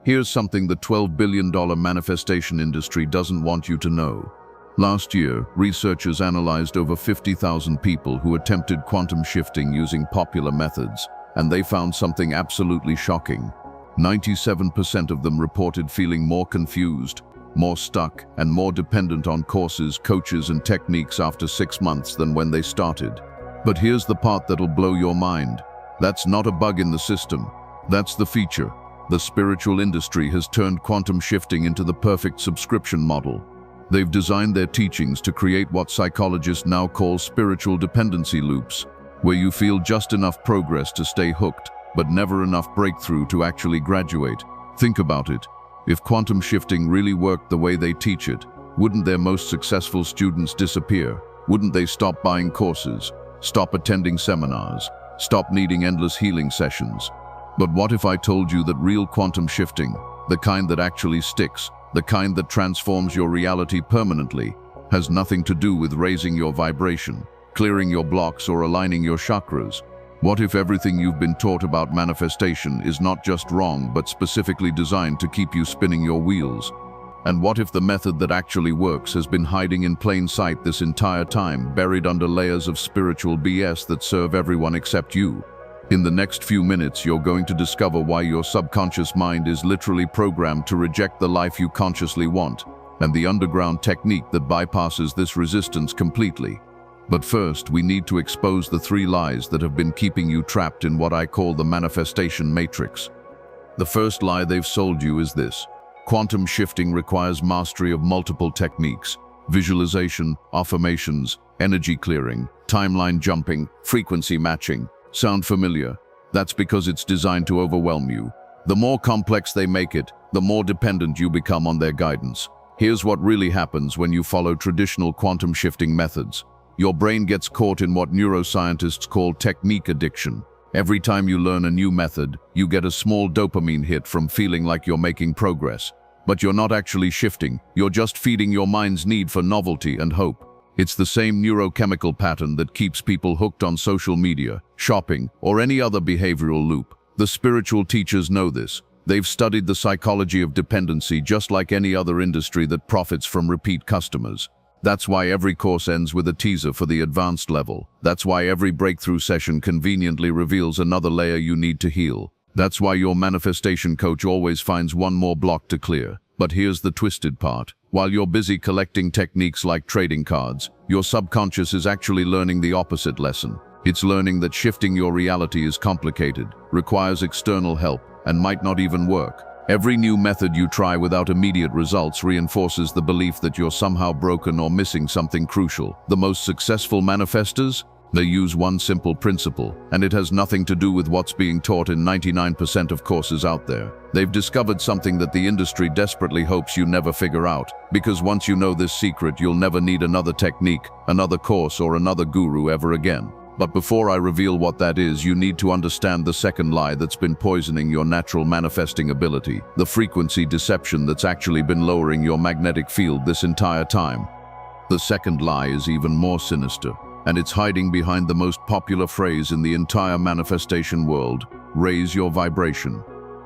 Here's something the $12 billion manifestation industry doesn't want you to know. Last year, researchers analyzed over 50,000 people who attempted quantum shifting using popular methods, and they found something absolutely shocking. 97% of them reported feeling more confused, more stuck, and more dependent on courses, coaches, and techniques after 6 months than when they started. But here's the part that'll blow your mind. That's not a bug in the system. That's the feature. The spiritual industry has turned quantum shifting into the perfect subscription model. They've designed their teachings to create what psychologists now call spiritual dependency loops, where you feel just enough progress to stay hooked, but never enough breakthrough to actually graduate. Think about it. If quantum shifting really worked the way they teach it, wouldn't their most successful students disappear? Wouldn't they stop buying courses, stop attending seminars, stop needing endless healing sessions? But what if I told you that real quantum shifting, the kind that actually sticks, the kind that transforms your reality permanently, has nothing to do with raising your vibration, clearing your blocks, or aligning your chakras? What if everything you've been taught about manifestation is not just wrong, but specifically designed to keep you spinning your wheels? And what if the method that actually works has been hiding in plain sight this entire time, buried under layers of spiritual BS that serve everyone except you? In the next few minutes, you're going to discover why your subconscious mind is literally programmed to reject the life you consciously want, and the underground technique that bypasses this resistance completely. But first, we need to expose the 3 lies that have been keeping you trapped in what I call the manifestation matrix. The first lie they've sold you is this: quantum shifting requires mastery of multiple techniques: visualization, affirmations, energy clearing, timeline jumping, frequency matching. Sound familiar? That's because it's designed to overwhelm you. The more complex they make it, the more dependent you become on their guidance. Here's what really happens when you follow traditional quantum shifting methods. Your brain gets caught in what neuroscientists call technique addiction. Every time you learn a new method, you get a small dopamine hit from feeling like you're making progress. But you're not actually shifting, you're just feeding your mind's need for novelty and hope. It's the same neurochemical pattern that keeps people hooked on social media, shopping, or any other behavioral loop. The spiritual teachers know this. They've studied the psychology of dependency just like any other industry that profits from repeat customers. That's why every course ends with a teaser for the advanced level. That's why every breakthrough session conveniently reveals another layer you need to heal. That's why your manifestation coach always finds one more block to clear. But here's the twisted part. While you're busy collecting techniques like trading cards, your subconscious is actually learning the opposite lesson. It's learning that shifting your reality is complicated, requires external help, and might not even work. Every new method you try without immediate results reinforces the belief that you're somehow broken or missing something crucial. The most successful manifestors? They use one simple principle, and it has nothing to do with what's being taught in 99% of courses out there. They've discovered something that the industry desperately hopes you never figure out, because once you know this secret, you'll never need another technique, another course, or another guru ever again. But before I reveal what that is, you need to understand the second lie that's been poisoning your natural manifesting ability, the frequency deception that's actually been lowering your magnetic field this entire time. The second lie is even more sinister, and it's hiding behind the most popular phrase in the entire manifestation world: raise your vibration.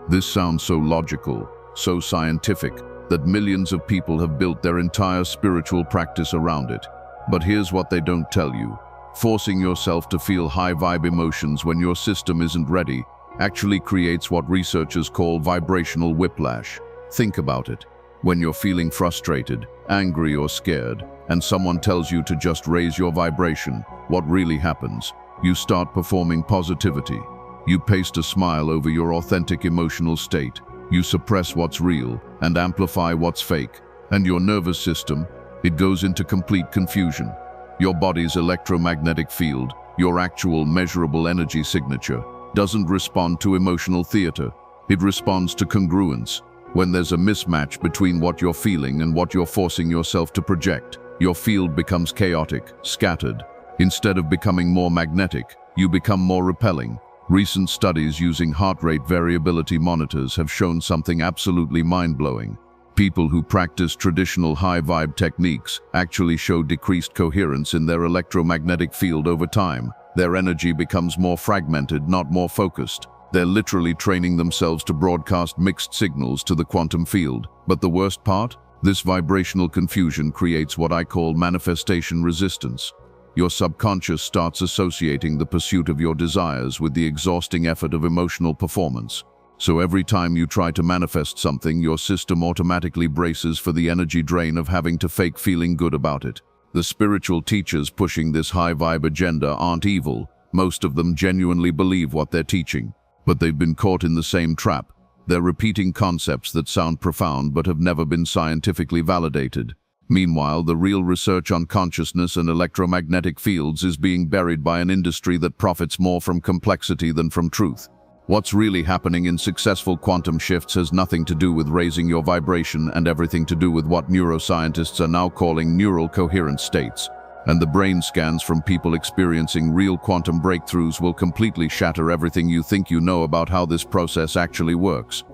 This sounds so logical, so scientific, that millions of people have built their entire spiritual practice around it. But here's what they don't tell you. Forcing yourself to feel high-vibe emotions when your system isn't ready actually creates what researchers call vibrational whiplash. Think about it. When you're feeling frustrated, angry, or scared, and someone tells you to just raise your vibration, what really happens? You start performing positivity. You paste a smile over your authentic emotional state. You suppress what's real and amplify what's fake. And your nervous system, it goes into complete confusion. Your body's electromagnetic field, your actual measurable energy signature, doesn't respond to emotional theater. It responds to congruence. When there's a mismatch between what you're feeling and what you're forcing yourself to project, your field becomes chaotic, scattered. Instead of becoming more magnetic, you become more repelling. Recent studies using heart rate variability monitors have shown something absolutely mind-blowing. People who practice traditional high-vibe techniques actually show decreased coherence in their electromagnetic field over time. Their energy becomes more fragmented, not more focused. They're literally training themselves to broadcast mixed signals to the quantum field. But the worst part? This vibrational confusion creates what I call manifestation resistance. Your subconscious starts associating the pursuit of your desires with the exhausting effort of emotional performance. So every time you try to manifest something, your system automatically braces for the energy drain of having to fake feeling good about it. The spiritual teachers pushing this high-vibe agenda aren't evil. Most of them genuinely believe what they're teaching. But they've been caught in the same trap. They're repeating concepts that sound profound but have never been scientifically validated. Meanwhile, the real research on consciousness and electromagnetic fields is being buried by an industry that profits more from complexity than from truth. What's really happening in successful quantum shifts has nothing to do with raising your vibration and everything to do with what neuroscientists are now calling neural coherent states. And the brain scans from people experiencing real quantum breakthroughs will completely shatter everything you think you know about how this process actually works.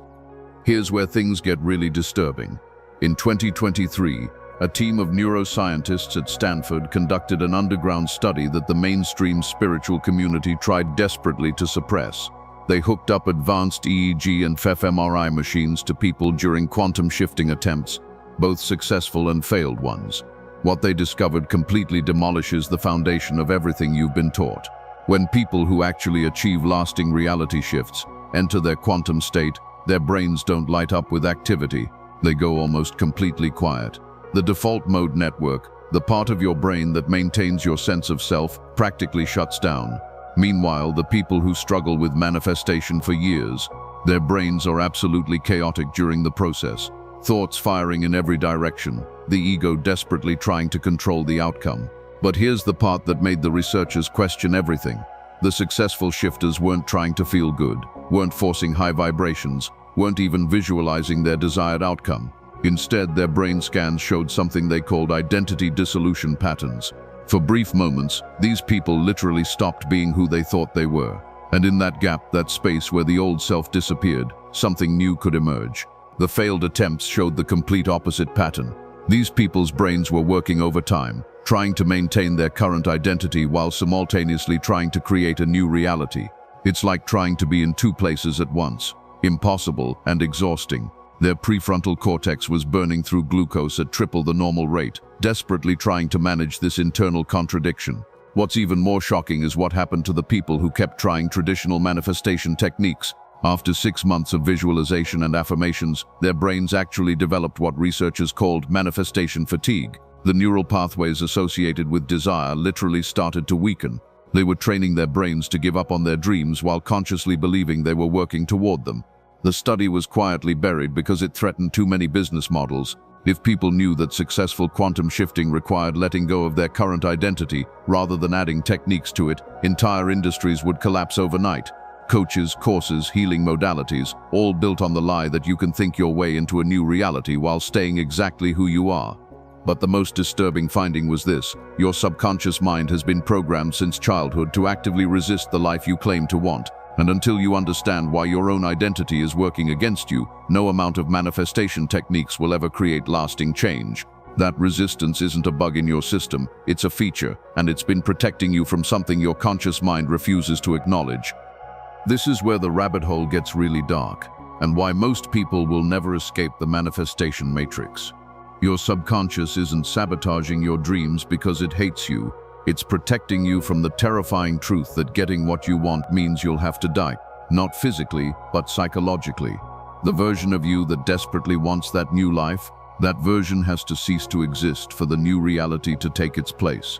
Here's where things get really disturbing. In 2023, a team of neuroscientists at Stanford conducted an underground study that the mainstream spiritual community tried desperately to suppress. They hooked up advanced EEG and fMRI machines to people during quantum shifting attempts, both successful and failed ones. What they discovered completely demolishes the foundation of everything you've been taught. When people who actually achieve lasting reality shifts enter their quantum state, their brains don't light up with activity. They go almost completely quiet. The default mode network, the part of your brain that maintains your sense of self, practically shuts down. Meanwhile, the people who struggle with manifestation for years, their brains are absolutely chaotic during the process. Thoughts firing in every direction, the ego desperately trying to control the outcome. But here's the part that made the researchers question everything. The successful shifters weren't trying to feel good, weren't forcing high vibrations, weren't even visualizing their desired outcome. Instead, their brain scans showed something they called identity dissolution patterns. For brief moments, these people literally stopped being who they thought they were. And in that gap, that space where the old self disappeared, something new could emerge. The failed attempts showed the complete opposite pattern. These people's brains were working overtime, trying to maintain their current identity while simultaneously trying to create a new reality. It's like trying to be in two places at once. Impossible and exhausting. Their prefrontal cortex was burning through glucose at triple the normal rate, desperately trying to manage this internal contradiction. What's even more shocking is what happened to the people who kept trying traditional manifestation techniques. After 6 months of visualization and affirmations, their brains actually developed what researchers called manifestation fatigue. The neural pathways associated with desire literally started to weaken. They were training their brains to give up on their dreams while consciously believing they were working toward them. The study was quietly buried because it threatened too many business models. If people knew that successful quantum shifting required letting go of their current identity rather than adding techniques to it, entire industries would collapse overnight. Coaches, courses, healing modalities, all built on the lie that you can think your way into a new reality while staying exactly who you are. But the most disturbing finding was this: your subconscious mind has been programmed since childhood to actively resist the life you claim to want. And until you understand why your own identity is working against you, no amount of manifestation techniques will ever create lasting change. That resistance isn't a bug in your system, it's a feature, and it's been protecting you from something your conscious mind refuses to acknowledge. This is where the rabbit hole gets really dark, and why most people will never escape the manifestation matrix. Your subconscious isn't sabotaging your dreams because it hates you. It's protecting you from the terrifying truth that getting what you want means you'll have to die. Not physically, but psychologically. The version of you that desperately wants that new life, that version has to cease to exist for the new reality to take its place.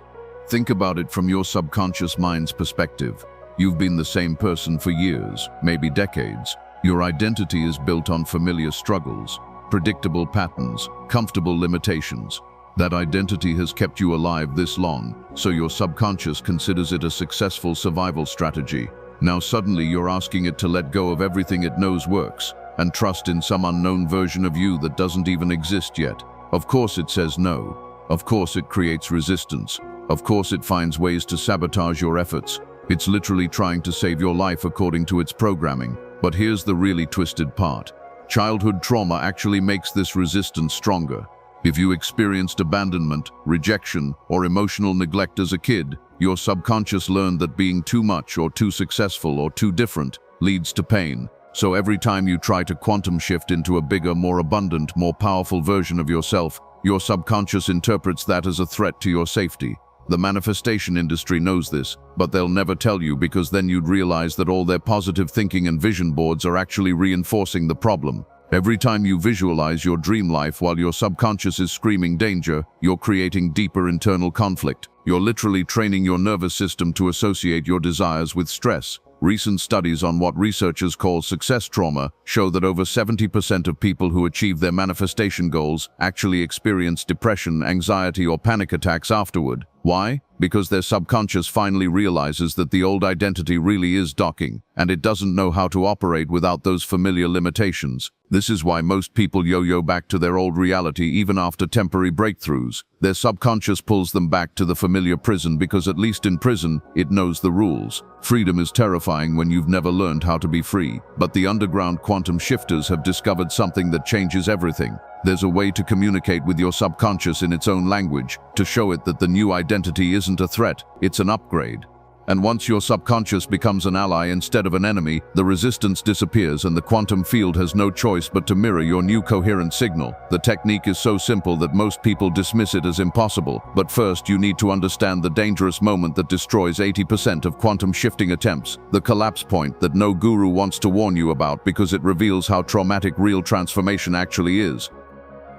Think about it from your subconscious mind's perspective. You've been the same person for years, maybe decades. Your identity is built on familiar struggles, predictable patterns, comfortable limitations. That identity has kept you alive this long, so your subconscious considers it a successful survival strategy. Now suddenly you're asking it to let go of everything it knows works, and trust in some unknown version of you that doesn't even exist yet. Of course it says no. Of course it creates resistance. Of course it finds ways to sabotage your efforts. It's literally trying to save your life according to its programming. But here's the really twisted part. Childhood trauma actually makes this resistance stronger. If you experienced abandonment, rejection, or emotional neglect as a kid, your subconscious learned that being too much or too successful or too different leads to pain. So every time you try to quantum shift into a bigger, more abundant, more powerful version of yourself, your subconscious interprets that as a threat to your safety. The manifestation industry knows this, but they'll never tell you because then you'd realize that all their positive thinking and vision boards are actually reinforcing the problem. Every time you visualize your dream life while your subconscious is screaming danger, you're creating deeper internal conflict. You're literally training your nervous system to associate your desires with stress. Recent studies on what researchers call success trauma show that over 70% of people who achieve their manifestation goals actually experience depression, anxiety, or panic attacks afterward. Why? Because their subconscious finally realizes that the old identity really is docking, and it doesn't know how to operate without those familiar limitations. This is why most people yo-yo back to their old reality even after temporary breakthroughs. Their subconscious pulls them back to the familiar prison because at least in prison, it knows the rules. Freedom is terrifying when you've never learned how to be free. But the underground quantum shifters have discovered something that changes everything. There's a way to communicate with your subconscious in its own language, to show it that the new identity isn't a threat, it's an upgrade. And once your subconscious becomes an ally instead of an enemy, the resistance disappears and the quantum field has no choice but to mirror your new coherent signal. The technique is so simple that most people dismiss it as impossible. But first, you need to understand the dangerous moment that destroys 80% of quantum shifting attempts, the collapse point that no guru wants to warn you about because it reveals how traumatic real transformation actually is.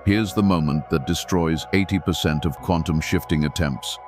Here's the moment that destroys 80% of quantum shifting attempts.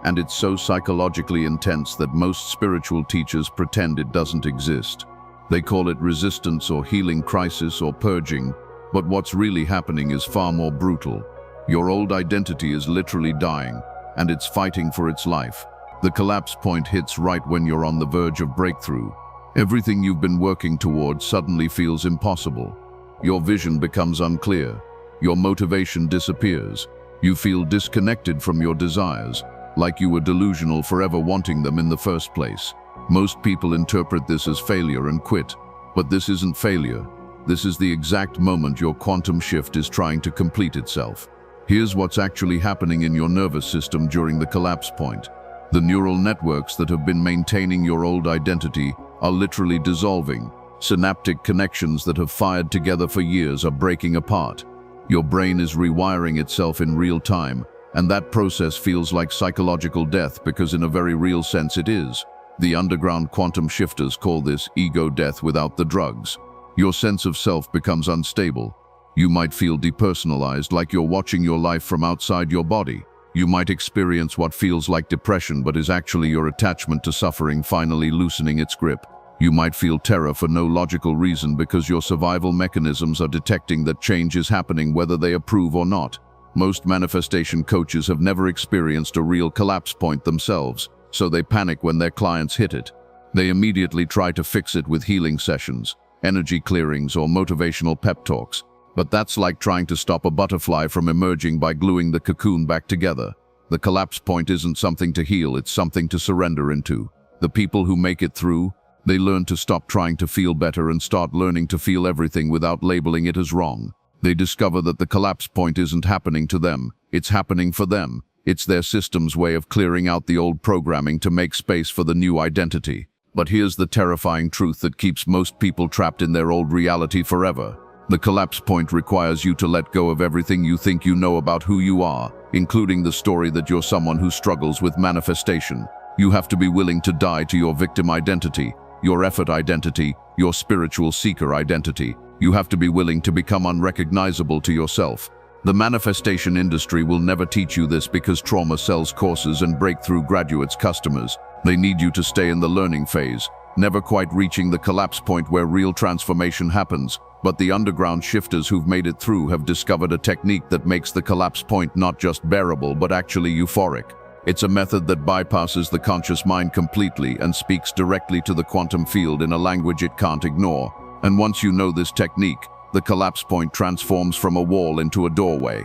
And it's so psychologically intense that most spiritual teachers pretend it doesn't exist. They call it resistance or healing crisis or purging, but what's really happening is far more brutal. Your old identity is literally dying, and it's fighting for its life. The collapse point hits right when you're on the verge of breakthrough. Everything you've been working towards suddenly feels impossible. Your vision becomes unclear. Your motivation disappears. You feel disconnected from your desires, like you were delusional for ever wanting them in the first place. Most people interpret this as failure and quit, but this isn't failure. This is the exact moment your quantum shift is trying to complete itself. Here's what's actually happening in your nervous system during the collapse point. The neural networks that have been maintaining your old identity are literally dissolving. Synaptic connections that have fired together for years are breaking apart. Your brain is rewiring itself in real time, and that process feels like psychological death because in a very real sense it is. The underground quantum shifters call this ego death without the drugs. Your sense of self becomes unstable. You might feel depersonalized, like you're watching your life from outside your body. You might experience what feels like depression but is actually your attachment to suffering finally loosening its grip. You might feel terror for no logical reason because your survival mechanisms are detecting that change is happening whether they approve or not. Most manifestation coaches have never experienced a real collapse point themselves, so they panic when their clients hit it. They immediately try to fix it with healing sessions, energy clearings, or motivational pep talks. But that's like trying to stop a butterfly from emerging by gluing the cocoon back together. The collapse point isn't something to heal, it's something to surrender into. The people who make it through, they learn to stop trying to feel better and start learning to feel everything without labeling it as wrong. They discover that the collapse point isn't happening to them, it's happening for them. It's their system's way of clearing out the old programming to make space for the new identity. But here's the terrifying truth that keeps most people trapped in their old reality forever. The collapse point requires you to let go of everything you think you know about who you are, including the story that you're someone who struggles with manifestation. You have to be willing to die to your victim identity, your effort identity, your spiritual seeker identity. You have to be willing to become unrecognizable to yourself. The manifestation industry will never teach you this because trauma sells courses and breakthrough graduates customers. They need you to stay in the learning phase, never quite reaching the collapse point where real transformation happens. But the underground shifters who've made it through have discovered a technique that makes the collapse point not just bearable but actually euphoric. It's a method that bypasses the conscious mind completely and speaks directly to the quantum field in a language it can't ignore. And once you know this technique, the collapse point transforms from a wall into a doorway.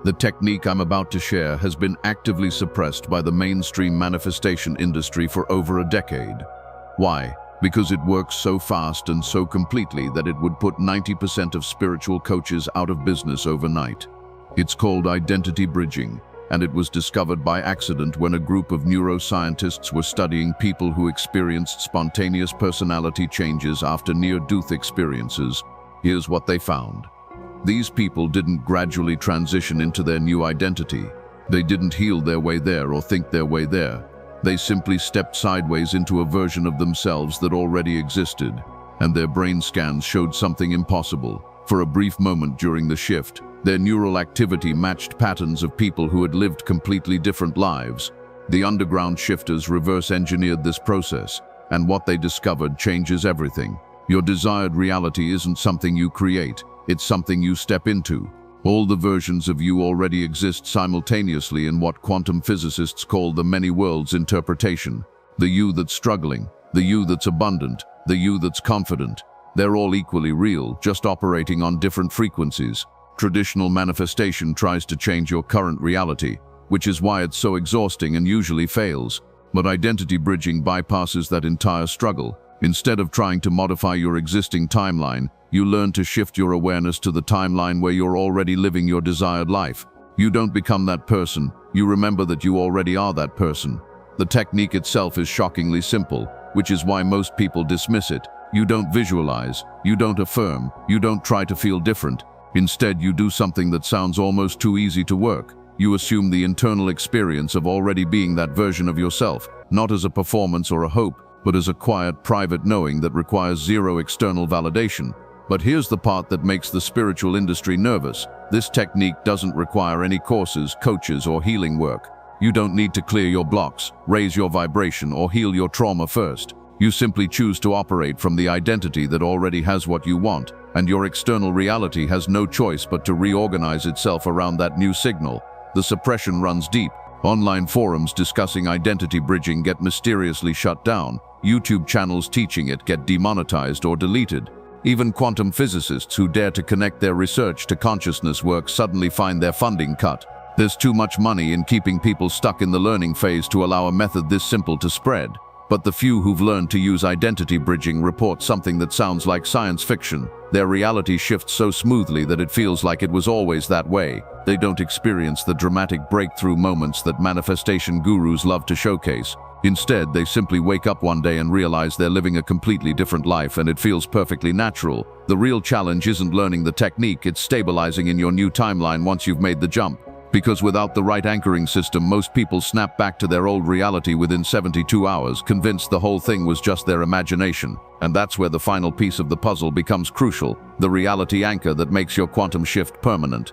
The technique I'm about to share has been actively suppressed by the mainstream manifestation industry for over a decade. Why? Because it works so fast and so completely that it would put 90% of spiritual coaches out of business overnight. It's called identity bridging, and it was discovered by accident when a group of neuroscientists were studying people who experienced spontaneous personality changes after near-death experiences. Here's what they found. These people didn't gradually transition into their new identity. They didn't heal their way there or think their way there. They simply stepped sideways into a version of themselves that already existed, and their brain scans showed something impossible. For a brief moment during the shift, their neural activity matched patterns of people who had lived completely different lives. The underground shifters reverse-engineered this process, and what they discovered changes everything. Your desired reality isn't something you create, it's something you step into. All the versions of you already exist simultaneously in what quantum physicists call the many worlds interpretation. The you that's struggling, the you that's abundant, the you that's confident. They're all equally real, just operating on different frequencies. Traditional manifestation tries to change your current reality, which is why it's so exhausting and usually fails. But identity bridging bypasses that entire struggle. Instead of trying to modify your existing timeline, you learn to shift your awareness to the timeline where you're already living your desired life. You don't become that person, you remember that you already are that person. The technique itself is shockingly simple, which is why most people dismiss it. You don't visualize, you don't affirm, you don't try to feel different. Instead, you do something that sounds almost too easy to work. You assume the internal experience of already being that version of yourself, not as a performance or a hope, but as a quiet, private knowing that requires zero external validation. But here's the part that makes the spiritual industry nervous. This technique doesn't require any courses, coaches, or healing work. You don't need to clear your blocks, raise your vibration, or heal your trauma first. You simply choose to operate from the identity that already has what you want, and your external reality has no choice but to reorganize itself around that new signal. The suppression runs deep. Online forums discussing identity bridging get mysteriously shut down. YouTube channels teaching it get demonetized or deleted. Even quantum physicists who dare to connect their research to consciousness work suddenly find their funding cut. There's too much money in keeping people stuck in the learning phase to allow a method this simple to spread. But the few who've learned to use identity bridging report something that sounds like science fiction. Their reality shifts so smoothly that it feels like it was always that way. They don't experience the dramatic breakthrough moments that manifestation gurus love to showcase. Instead, they simply wake up one day and realize they're living a completely different life, and it feels perfectly natural. The real challenge isn't learning the technique, it's stabilizing in your new timeline once you've made the jump. Because without the right anchoring system, most people snap back to their old reality within 72 hours, convinced the whole thing was just their imagination. And that's where the final piece of the puzzle becomes crucial, the reality anchor that makes your quantum shift permanent.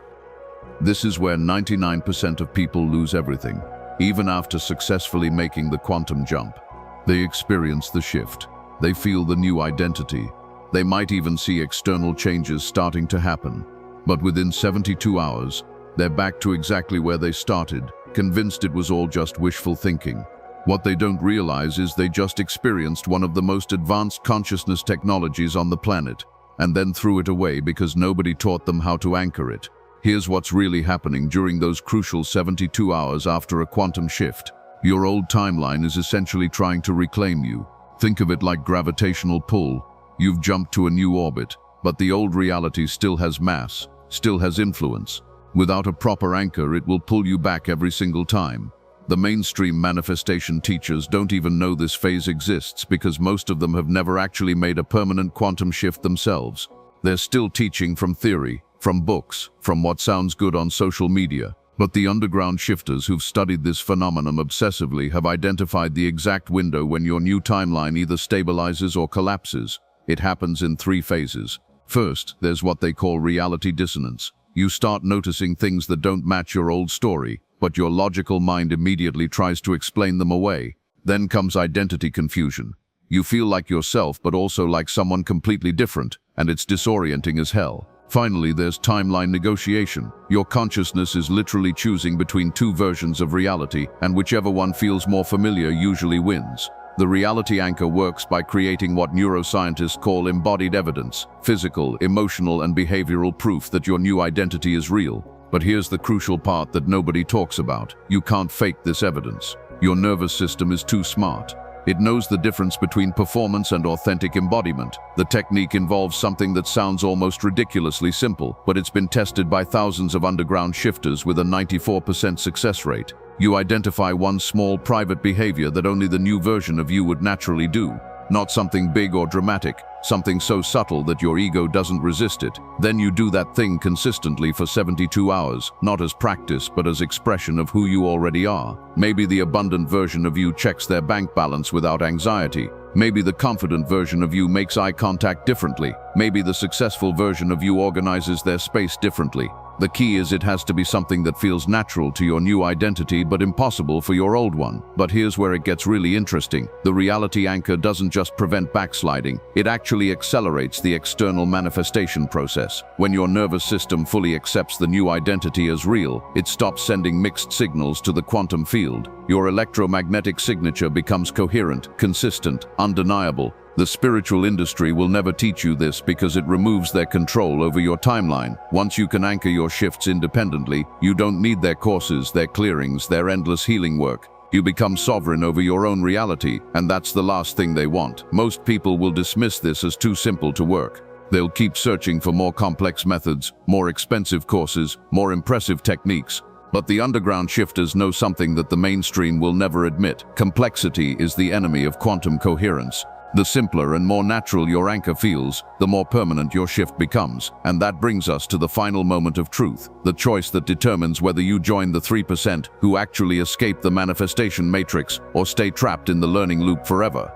This is where 99% of people lose everything. Even after successfully making the quantum jump, they experience the shift. They feel the new identity. They might even see external changes starting to happen. But within 72 hours, they're back to exactly where they started, convinced it was all just wishful thinking. What they don't realize is they just experienced one of the most advanced consciousness technologies on the planet, and then threw it away because nobody taught them how to anchor it. Here's what's really happening during those crucial 72 hours after a quantum shift. Your old timeline is essentially trying to reclaim you. Think of it like gravitational pull. You've jumped to a new orbit, but the old reality still has mass, still has influence. Without a proper anchor, it will pull you back every single time. The mainstream manifestation teachers don't even know this phase exists because most of them have never actually made a permanent quantum shift themselves. They're still teaching from theory, from books, from what sounds good on social media. But the underground shifters who've studied this phenomenon obsessively have identified the exact window when your new timeline either stabilizes or collapses. It happens in 3 phases. First, there's what they call reality dissonance. You start noticing things that don't match your old story, but your logical mind immediately tries to explain them away. Then comes identity confusion. You feel like yourself, but also like someone completely different, and it's disorienting as hell. Finally, there's timeline negotiation. Your consciousness is literally choosing between 2 versions of reality, and whichever one feels more familiar usually wins. The reality anchor works by creating what neuroscientists call embodied evidence, physical, emotional, and behavioral proof that your new identity is real. But here's the crucial part that nobody talks about. You can't fake this evidence. Your nervous system is too smart. It knows the difference between performance and authentic embodiment. The technique involves something that sounds almost ridiculously simple, but it's been tested by thousands of underground shifters with a 94% success rate. You identify one small private behavior that only the new version of you would naturally do. Not something big or dramatic, something so subtle that your ego doesn't resist it. Then you do that thing consistently for 72 hours, not as practice but as expression of who you already are. Maybe the abundant version of you checks their bank balance without anxiety. Maybe the confident version of you makes eye contact differently. Maybe the successful version of you organizes their space differently. The key is it has to be something that feels natural to your new identity but impossible for your old one. But here's where it gets really interesting. The reality anchor doesn't just prevent backsliding, it actually accelerates the external manifestation process. When your nervous system fully accepts the new identity as real, it stops sending mixed signals to the quantum field. Your electromagnetic signature becomes coherent, consistent, undeniable. The spiritual industry will never teach you this because it removes their control over your timeline. Once you can anchor your shifts independently, you don't need their courses, their clearings, their endless healing work. You become sovereign over your own reality, and that's the last thing they want. Most people will dismiss this as too simple to work. They'll keep searching for more complex methods, more expensive courses, more impressive techniques. But the underground shifters know something that the mainstream will never admit. Complexity is the enemy of quantum coherence. The simpler and more natural your anchor feels, the more permanent your shift becomes. And that brings us to the final moment of truth, the choice that determines whether you join the 3% who actually escape the manifestation matrix or stay trapped in the learning loop forever.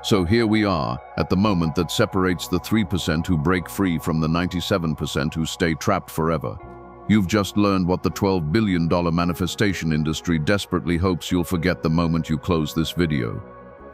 So here we are, at the moment that separates the 3% who break free from the 97% who stay trapped forever. You've just learned what the $12 billion manifestation industry desperately hopes you'll forget the moment you close this video.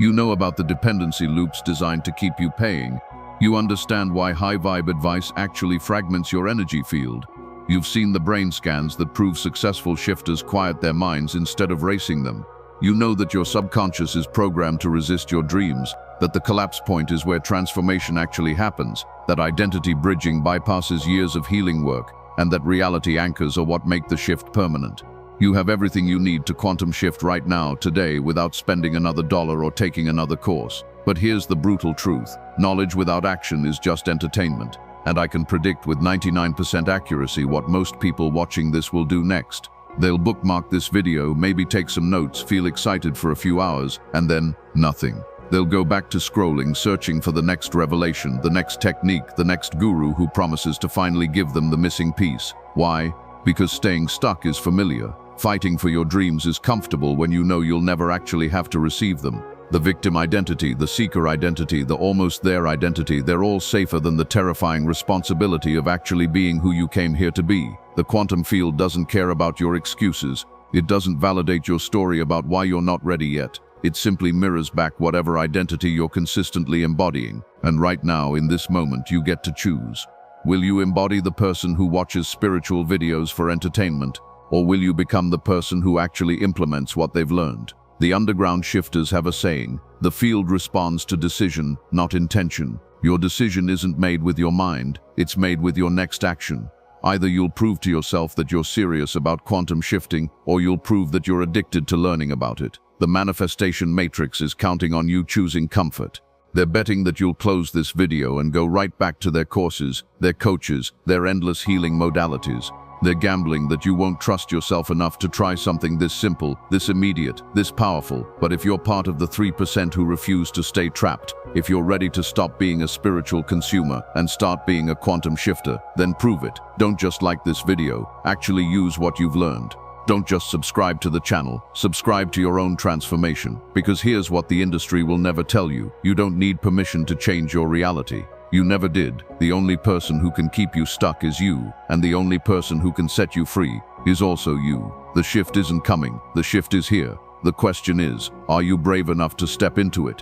You know about the dependency loops designed to keep you paying. You understand why high-vibe advice actually fragments your energy field. You've seen the brain scans that prove successful shifters quiet their minds instead of racing them. You know that your subconscious is programmed to resist your dreams, that the collapse point is where transformation actually happens, that identity bridging bypasses years of healing work, and that reality anchors are what make the shift permanent. You have everything you need to quantum shift right now, today, without spending another dollar or taking another course. But here's the brutal truth. Knowledge without action is just entertainment. And I can predict with 99% accuracy what most people watching this will do next. They'll bookmark this video, maybe take some notes, feel excited for a few hours, and then nothing. They'll go back to scrolling, searching for the next revelation, the next technique, the next guru who promises to finally give them the missing piece. Why? Because staying stuck is familiar. Fighting for your dreams is comfortable when you know you'll never actually have to receive them. The victim identity, the seeker identity, the almost there identity, they're all safer than the terrifying responsibility of actually being who you came here to be. The quantum field doesn't care about your excuses. It doesn't validate your story about why you're not ready yet. It simply mirrors back whatever identity you're consistently embodying. And right now, in this moment, you get to choose. Will you embody the person who watches spiritual videos for entertainment? Or will you become the person who actually implements what they've learned? The underground shifters have a saying, the field responds to decision, not intention. Your decision isn't made with your mind, it's made with your next action. Either you'll prove to yourself that you're serious about quantum shifting, or you'll prove that you're addicted to learning about it. The manifestation matrix is counting on you choosing comfort. They're betting that you'll close this video and go right back to their courses, their coaches, their endless healing modalities. They're gambling that you won't trust yourself enough to try something this simple, this immediate, this powerful. But if you're part of the 3% who refuse to stay trapped, if you're ready to stop being a spiritual consumer and start being a quantum shifter, then prove it. Don't just like this video, actually use what you've learned. Don't just subscribe to the channel, subscribe to your own transformation. Because here's what the industry will never tell you. You don't need permission to change your reality. You never did. The only person who can keep you stuck is you, and the only person who can set you free is also you. The shift isn't coming, the shift is here. The question is, are you brave enough to step into it?